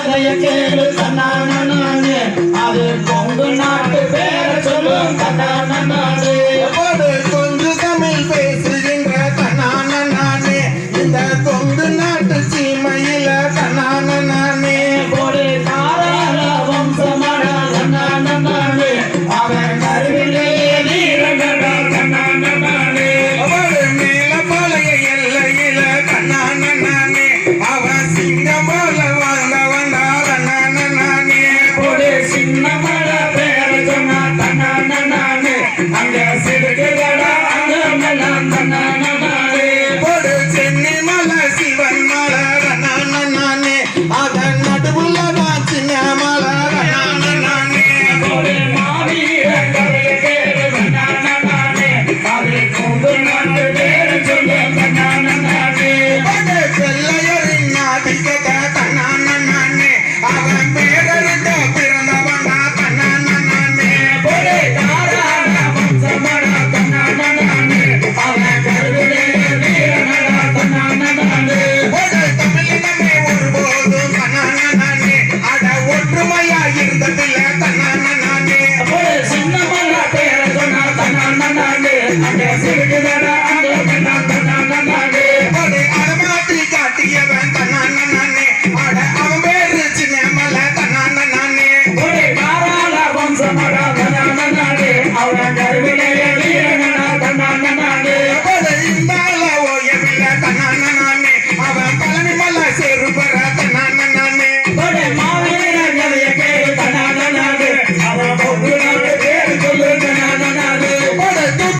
கேளு தன்னானே அது கொங்கு நாட்டு பேர சொல்லும் தன்னானே கொஞ்சம் தமிழ் பேசுகின்ற தன்னானே இந்த கொங்கு நாட்டு சீமையில தன்னானே ஒரு தாராள வம்சமான தன்னானே அவன் கருவிலேயே நீரகடா தன்னானே அவள் மேலப்பாளைய எல்லையில தன்னானே அவன் சிங்கம் போல வாழ்ந்தவன் தன்னானே ஒரு சின்ன மழை பேர சொன்னா தன்னானே அங்க சிறுகுகளா அங்க மலம் தன்னானே ஒரு சென்னை மலை சிவன் மலை தன்னானே அதன் நடுவுல